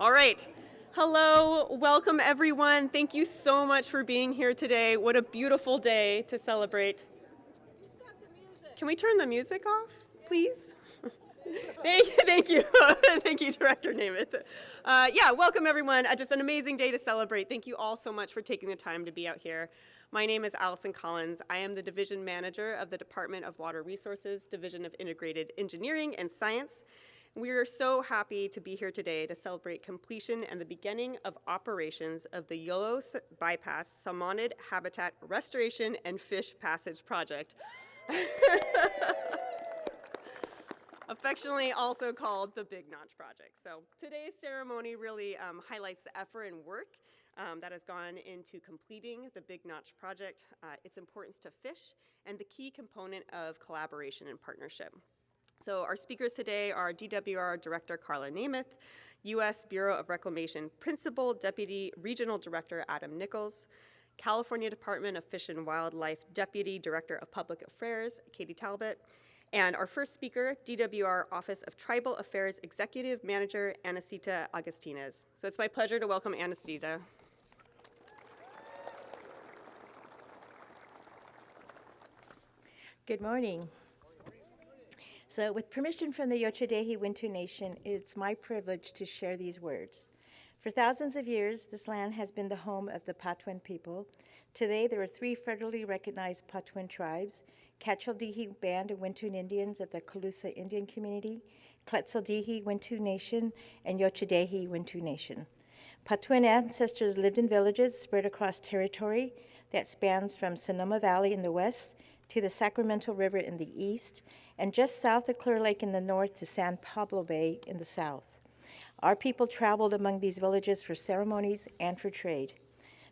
All right. Hello, welcome everyone. Thank you so much for being here today. What a beautiful day to celebrate. Can we turn the music off, please? Thank you. Thank you, Director Namath. Welcome everyone. Just an amazing day to celebrate. Thank you all so much for taking the time to be out here. My name is Allison Collins. I am the Division Manager of the Department of Water Resources, Division of Integrated Engineering and Science. We are so happy to be here today to celebrate completion and the beginning of operations of the Yolo Bypass Salmonid Habitat Restoration and Fish Passage Project. Affectionately also called the Big Notch Project. So today's ceremony really highlights the effort and work that has gone into completing the Big Notch Project, its importance to fish, and the key component of collaboration and partnership. So our speakers today are DWR Director Carla Namath, U.S. Bureau of Reclamation Principal Deputy Regional Director Adam Nichols, California Department of Fish and Wildlife Deputy Director of Public Affairs Katie Talbot, and our first speaker, DWR Office of Tribal Affairs Executive Manager Anacita Agustinez. So it's my pleasure to welcome Anacita. Good morning. So with permission from the Yochadehi Wintu Nation, it's my privilege to share these words. For thousands of years, this land has been the home of the Patwin people. Today, there are 3 federally recognized Patwin tribes: Cachaldiji Band of Wintun Indians of the Calusa Indian Community, Tletzeldihi Wintu Nation, and Yochadehi Wintu Nation. Patwin ancestors lived in villages spread across territory that spans from Sonoma Valley in the west to the Sacramento River in the east, and just south of Clear Lake in the north to San Pablo Bay in the south. Our people traveled among these villages for ceremonies and for trade.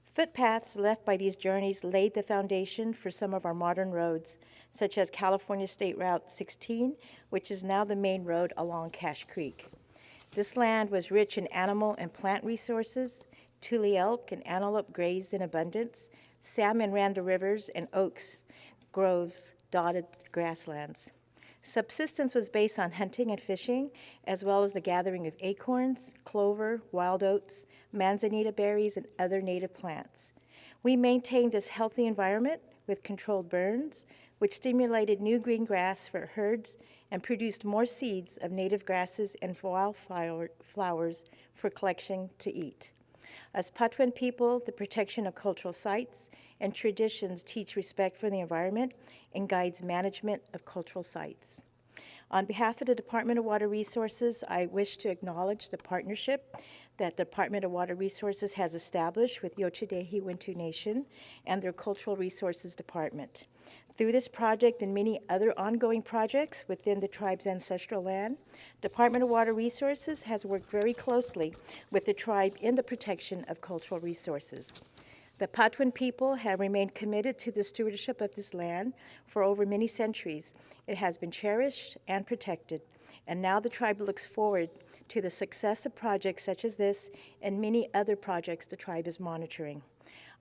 Footpaths left by these journeys laid the foundation for some of our modern roads, such as California State Route 16, which is now the main road along Cache Creek. This land was rich in animal and plant resources. Tule elk and antelope grazed in abundance. Salmon ran the rivers, and oaks groves dotted grasslands. Subsistence was based on hunting and fishing, as well as the gathering of acorns, clover, wild oats, manzanita berries, and other native plants. We maintained this healthy environment with controlled burns, which stimulated new green grass for herds and produced more seeds of native grasses and wildflowers for collection to eat. As Patwin people, the protection of cultural sites and traditions teach respect for the environment and guides management of cultural sites. On behalf of the Department of Water Resources, I wish to acknowledge the partnership that the Department of Water Resources has established with Yochadehi Wintu Nation and their Cultural Resources Department. Through this project and many other ongoing projects within the tribe's ancestral land, Department of Water Resources has worked very closely with the tribe in the protection of cultural resources. The Patwin people have remained committed to the stewardship of this land for over many centuries. It has been cherished and protected, and now the tribe looks forward to the success of projects such as this and many other projects the tribe is monitoring.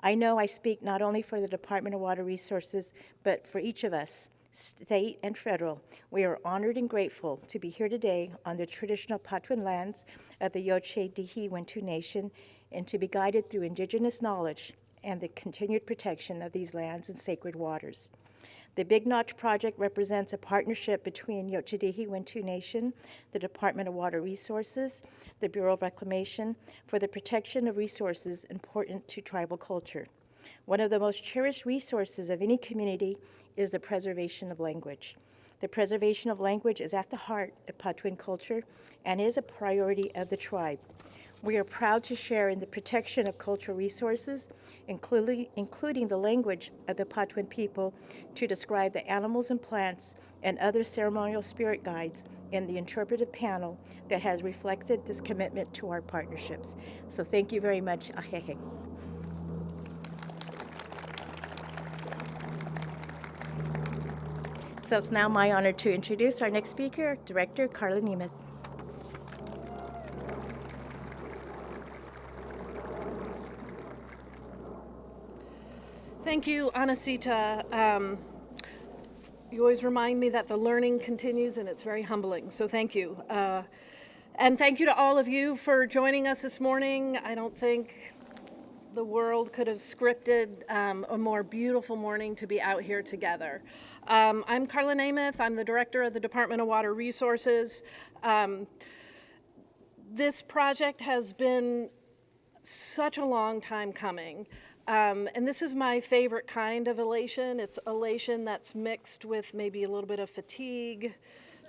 I know I speak not only for the Department of Water Resources, but for each of us, state and federal. We are honored and grateful to be here today on the traditional Patwin lands of the Yochadehi Wintu Nation and to be guided through indigenous knowledge and the continued protection of these lands and sacred waters. The Big Notch Project represents a partnership between Yochadehi Wintu Nation, the Department of Water Resources, the Bureau of Reclamation, for the protection of resources important to tribal culture. One of the most cherished resources of any community is the preservation of language. The preservation of language is at the heart of Patwin culture and is a priority of the tribe. We are proud to share in the protection of cultural resources, including the language of the Patwin people, to describe the animals and plants and other ceremonial spirit guides in the interpretive panel that has reflected this commitment to our partnerships. So thank you very much. Ahehe. So it's now my honor to introduce our next speaker, Director Carla Namath. Thank you, Anacita. You always remind me that the learning continues, and it's very humbling, so thank you. And thank you to all of you for joining us this morning. I don't think the world could have scripted a more beautiful morning to be out here together. I'm Carla Namath. I'm the director of the Department of Water Resources. This project has been such a long time coming. And this is my favorite kind of elation. It's elation that's mixed with maybe a little bit of fatigue,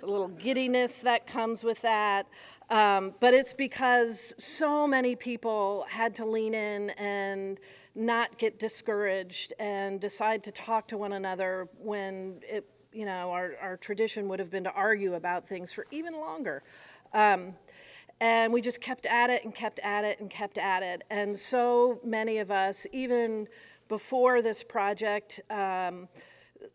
a little giddiness that comes with that. But it's because so many people had to lean in and not get discouraged and decide to talk to one another when it, our tradition would have been to argue about things for even longer. And we just kept at it and kept at it and kept at it. And so many of us, even before this project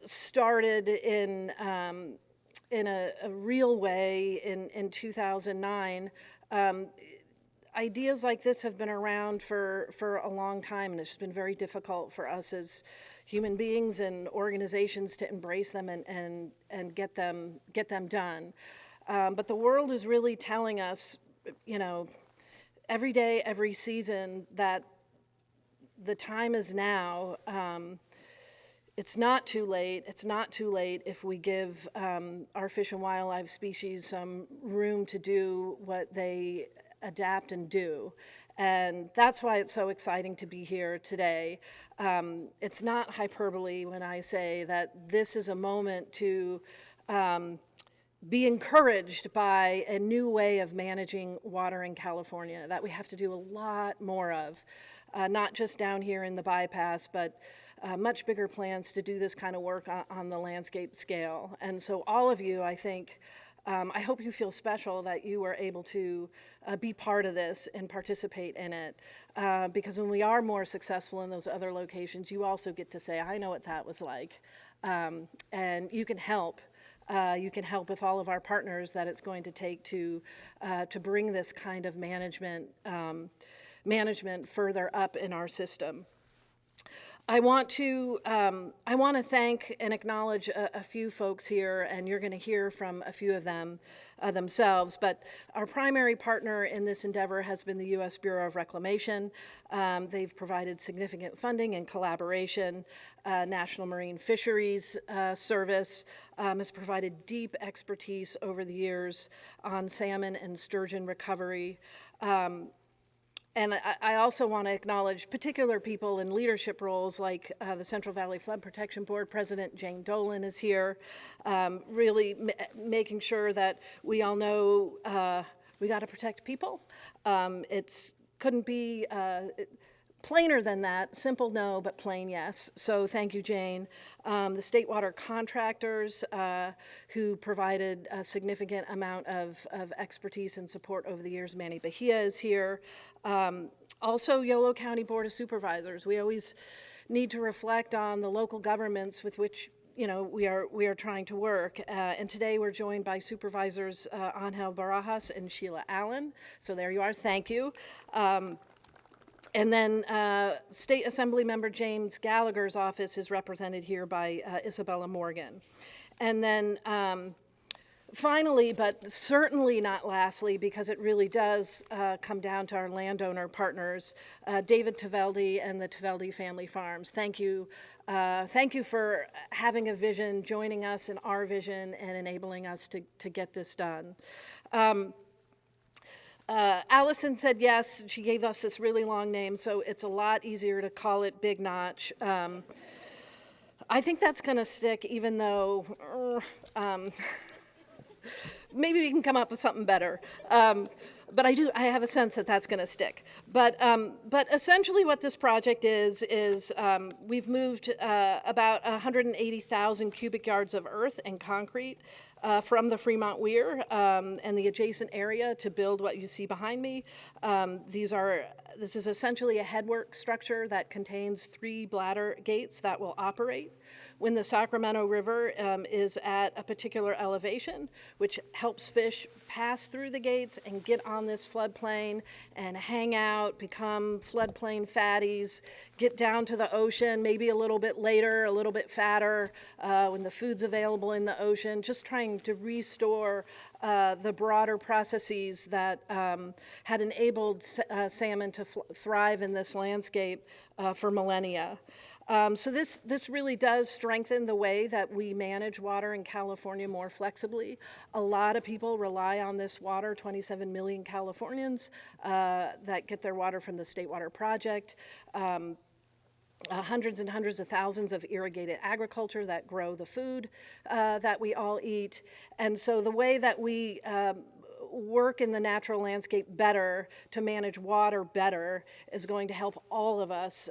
started in a real way in 2009, ideas like this have been around for a long time, and it's been very difficult for us as human beings and organizations to embrace them and get them done. But the world is really telling us, every day, every season, that the time is now. It's not too late. It's not too late if we give our fish and wildlife species some room to do what they adapt and do. And that's why it's so exciting to be here today. It's not hyperbole when I say that this is a moment to be encouraged by a new way of managing water in California that we have to do a lot more of, not just down here in the bypass, but much bigger plans to do this kind of work on the landscape scale. And so all of you, I think, I hope you feel special that you were able to be part of this and participate in it, because when we are more successful in those other locations, you also get to say, I know what that was like, and you can help. You can help with all of our partners that it's going to take to bring this kind of management further up in our system. I want to thank and acknowledge a few folks here, and you're going to hear from a few of them themselves. But our primary partner in this endeavor has been the U.S. Bureau of Reclamation. They've provided significant funding and collaboration. National Marine Fisheries Service has provided deep expertise over the years on salmon and sturgeon recovery. And I also want to acknowledge particular people in leadership roles like the Central Valley Flood Protection Board President Jane Dolan is here, really making sure that we all know we got to protect people. It couldn't be plainer than that. Simple no, but plain yes. So thank you, Jane. The state water contractors who provided a significant amount of expertise and support over the years. Manny Bahia is here. Also, Yolo County Board of Supervisors. We always need to reflect on the local governments with which we are trying to work. And today we're joined by Supervisors Angel Barajas and Sheila Allen. So there you are. Thank you. And then State Assembly Member James Gallagher's office is represented here by Isabella Morgan. And then finally, but certainly not lastly, because it really does come down to our landowner partners, David Taveldi and the Taveldi Family Farms. Thank you. Thank you for having a vision, joining us in our vision, and enabling us to get this done. Allison said yes. She gave us this really long name, so it's a lot easier to call it Big Notch. I think that's going to stick, even though maybe we can come up with something better. But I have a sense that that's going to stick. But essentially what this project is we've moved about 180,000 cubic yards of earth and concrete from the Fremont Weir and the adjacent area to build what you see behind me. This is essentially a headwork structure that contains 3 bladder gates that will operate when the Sacramento River is at a particular elevation, which helps fish pass through the gates and get on this floodplain and hang out, become floodplain fatties, get down to the ocean, maybe a little bit later, a little bit fatter, when the food's available in the ocean, just trying working to restore the broader processes that had enabled salmon to thrive in this landscape for millennia. So this really does strengthen the way that we manage water in California more flexibly. A lot of people rely on this water, 27 million Californians that get their water from the State Water Project. Hundreds and hundreds of thousands of irrigated agriculture that grow the food that we all eat. And so the way that we work in the natural landscape better to manage water better is going to help all of us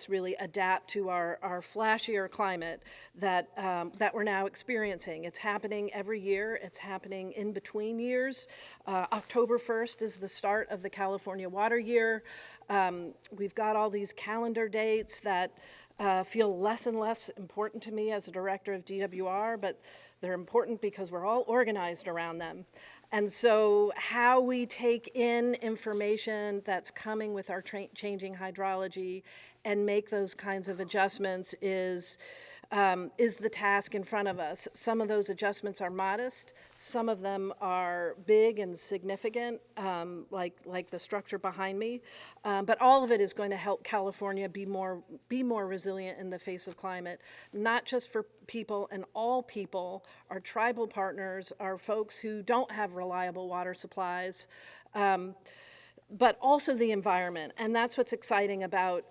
really adapt to our flashier climate that we're now experiencing. It's happening every year. It's happening in between years. October 1st is the start of the California Water Year. We've got all these calendar dates that feel less and less important to me as a director of DWR, but they're important because we're all organized around them. And so how we take in information that's coming with our changing hydrology and make those kinds of adjustments is the task in front of us. Some of those adjustments are modest. Some of them are big and significant, like the structure behind me. But all of it is going to help California be more resilient in the face of climate, not just for people and all people, our tribal partners, our folks who don't have reliable water supplies, but also the environment. And that's what's exciting about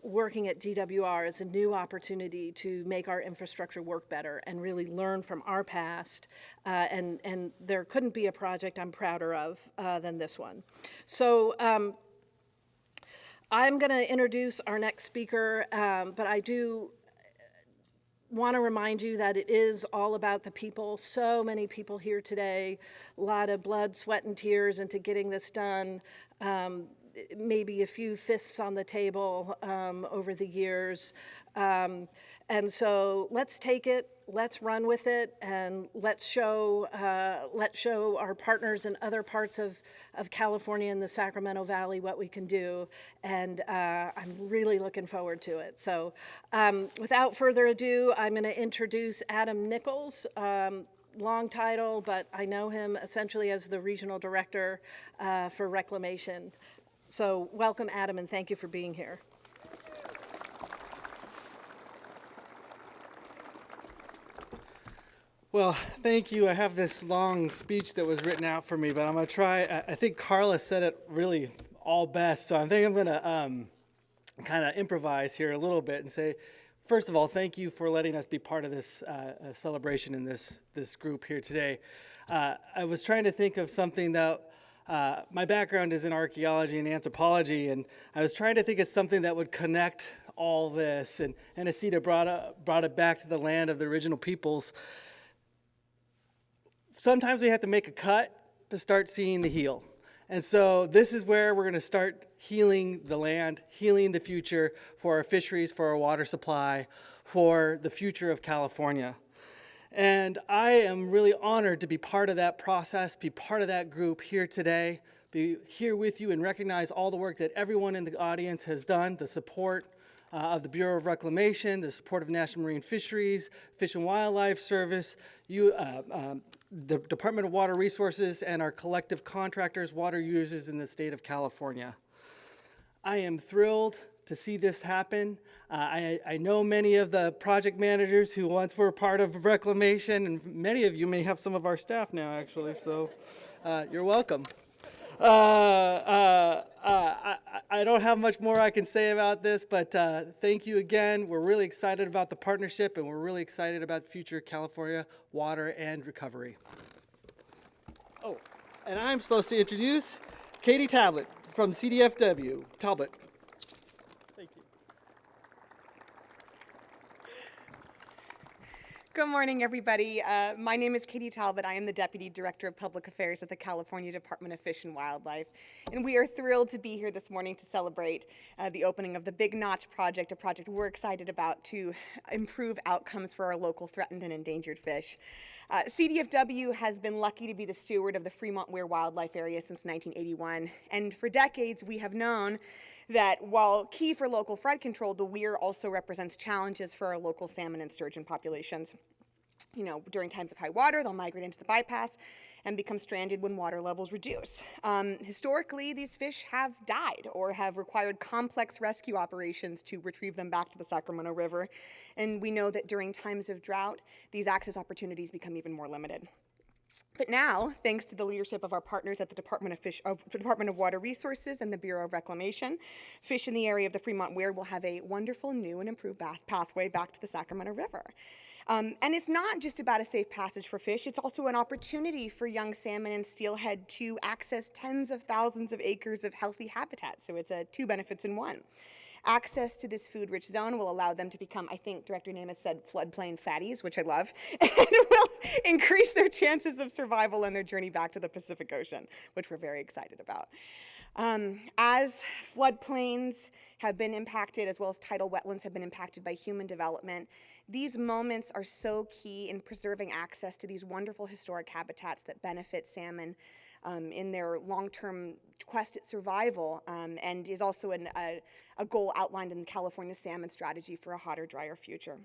working at DWR is a new opportunity to make our infrastructure work better and really learn from our past. And there couldn't be a project I'm prouder of than this one. So I'm going to introduce our next speaker, but I do want to remind you that it is all about the people. So many people here today, a lot of blood, sweat, and tears into getting this done. Maybe a few fists on the table over the years. And so let's take it, let's run with it, and let's show our partners in other parts of California and the Sacramento Valley what we can do. And I'm really looking forward to it. So without further ado, I'm going to introduce Adam Nichols. Long title, but I know him essentially as the regional director for reclamation. So welcome, Adam, and thank you for being here. Well, thank you. I have this long speech that was written out for me, but I'm going to try. I think Carla said it really all best, so I think I'm going to kind of improvise here a little bit and say, first of all, thank you for letting us be part of this celebration in this group here today. I was trying to think of something that my background is in archaeology and anthropology, and I was trying to think of something that would connect all this, and Anacita brought it back to the land of the original peoples. Sometimes we have to make a cut to start seeing the heal. And so this is where we're going to start healing the land, healing the future for our fisheries, for our water supply, for the future of California. And I am really honored to be part of that process, be part of that group here today, be here with you and recognize all the work that everyone in the audience has done, the support of the Bureau of Reclamation, the support of National Marine Fisheries, Fish and Wildlife Service, the Department of Water Resources, and our collective contractors, water users in the state of California. I am thrilled to see this happen. I know many of the project managers who once were part of reclamation, and many of you may have some of our staff now, actually, so you're welcome. I don't have much more I can say about this, but thank you again. We're really excited about the partnership, and we're really excited about future California water and recovery. Oh, and I'm supposed to introduce Katie Talbot from CDFW. Talbot. Thank you. Good morning, everybody. My name is Katie Talbot. I am the Deputy Director of Public Affairs at the California Department of Fish and Wildlife. And we are thrilled to be here this morning to celebrate the opening of the Big Notch Project, a project we're excited about to improve outcomes for our local threatened and endangered fish. CDFW has been lucky to be the steward of the Fremont Weir Wildlife Area since 1981. And for decades, we have known that while key for local flood control, the weir also represents challenges for our local salmon and sturgeon populations. During times of high water, they'll migrate into the bypass and become stranded when water levels reduce. Historically, these fish have died or have required complex rescue operations to retrieve them back to the Sacramento River. And we know that during times of drought, these access opportunities become even more limited. But now, thanks to the leadership of our partners at the Department of Water Resources and the Bureau of Reclamation, fish in the area of the Fremont Weir will have a wonderful new and improved pathway back to the Sacramento River. And it's not just about a safe passage for fish, it's also an opportunity for young salmon and steelhead to access tens of thousands of acres of healthy habitat. So it's two benefits in one. Access to this food-rich zone will allow them to become, I think Director Namath said, floodplain fatties, which I love, and will increase their chances of survival on their journey back to the Pacific Ocean, which we're very excited about. As floodplains have been impacted, as well as tidal wetlands have been impacted by human development, these moments are so key in preserving access to these wonderful historic habitats that benefit salmon in their long-term quest at survival, and is also a goal outlined in the California Salmon Strategy for a hotter, drier future.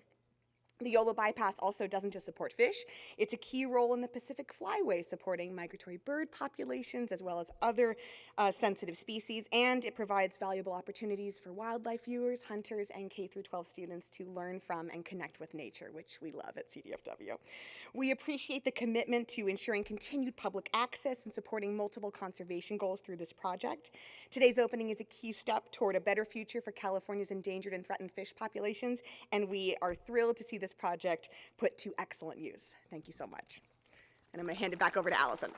The Yolo bypass also doesn't just support fish, it's a key role in the Pacific Flyway, supporting migratory bird populations as well as other sensitive species, and it provides valuable opportunities for wildlife viewers, hunters, and K-12 students to learn from and connect with nature, which we love at CDFW. We appreciate the commitment to ensuring continued public access and supporting multiple conservation goals through this project. Today's opening is a key step toward a better future for California's endangered and threatened fish populations, and we are thrilled to see this project put to excellent use. Thank you so much. And I'm going to hand it back over to Allison.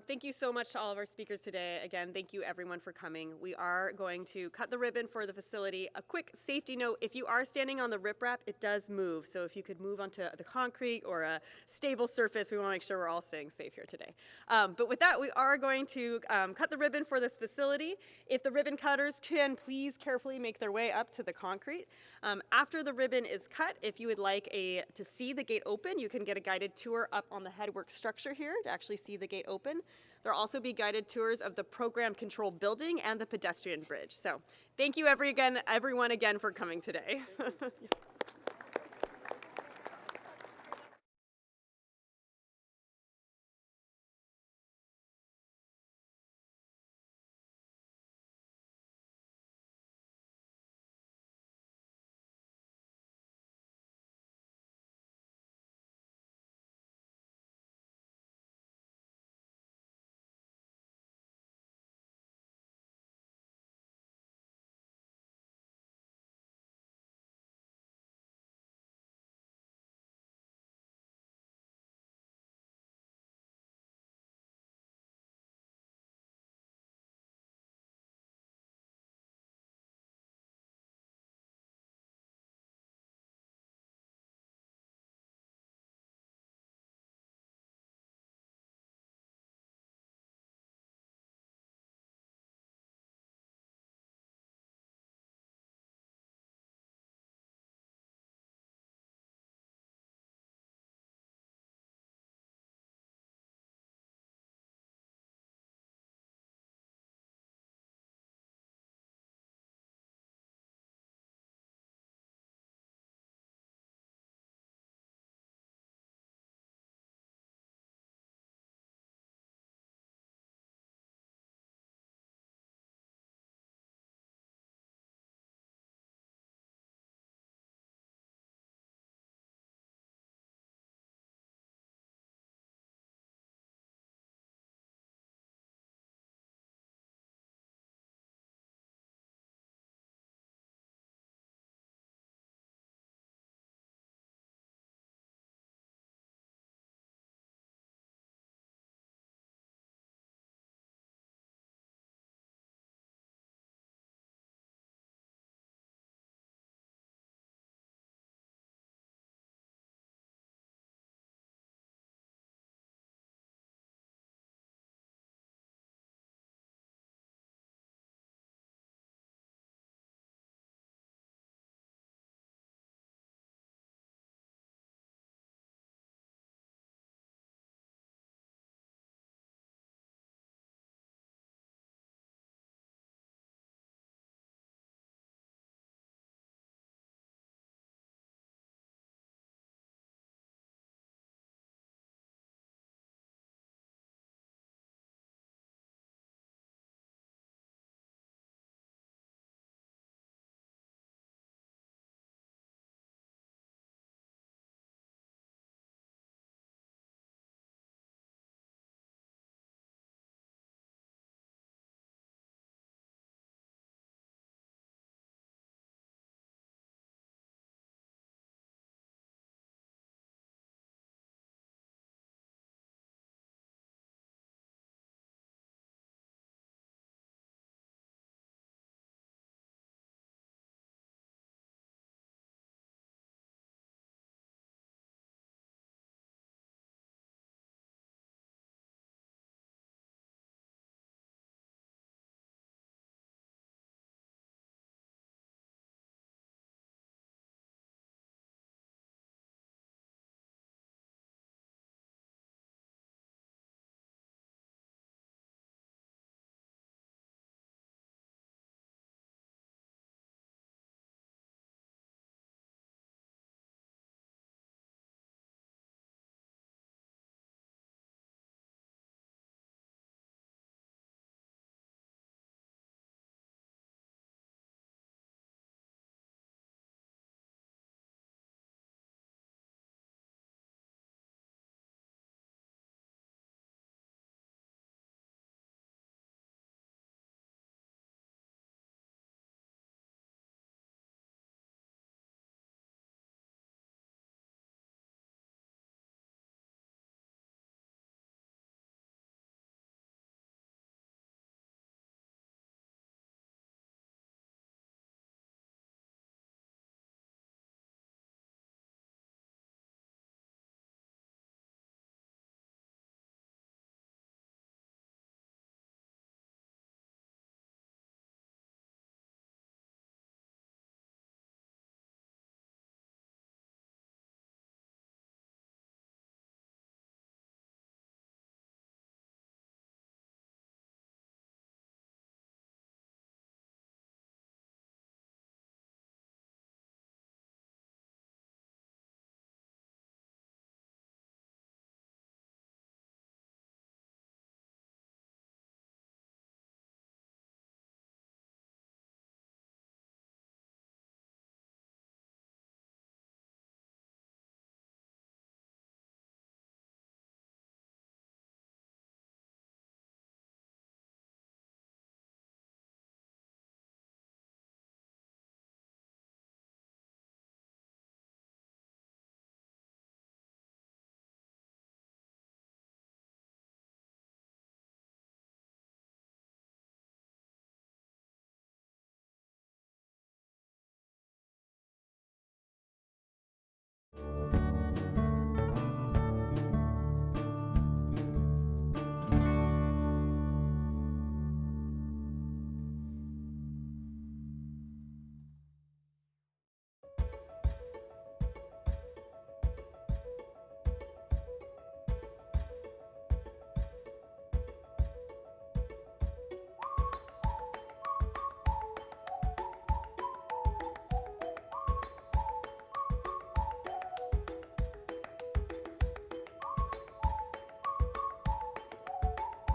Thank you so much to all of our speakers today. Again, thank you everyone for coming. We are going to cut the ribbon for the facility. A quick safety note, if you are standing on the riprap, it does move. So if you could move onto the concrete or a stable surface, we want to make sure we're all staying safe here today. But with that, we are going to cut the ribbon for this facility. If the ribbon cutters can please carefully make their way up to the concrete. After the ribbon is cut, if you would like to see the gate open, you can get a guided tour up on the headwork structure here to actually see the gate open. There'll also be guided tours of the program control building and the pedestrian bridge. So thank you everyone again for coming today.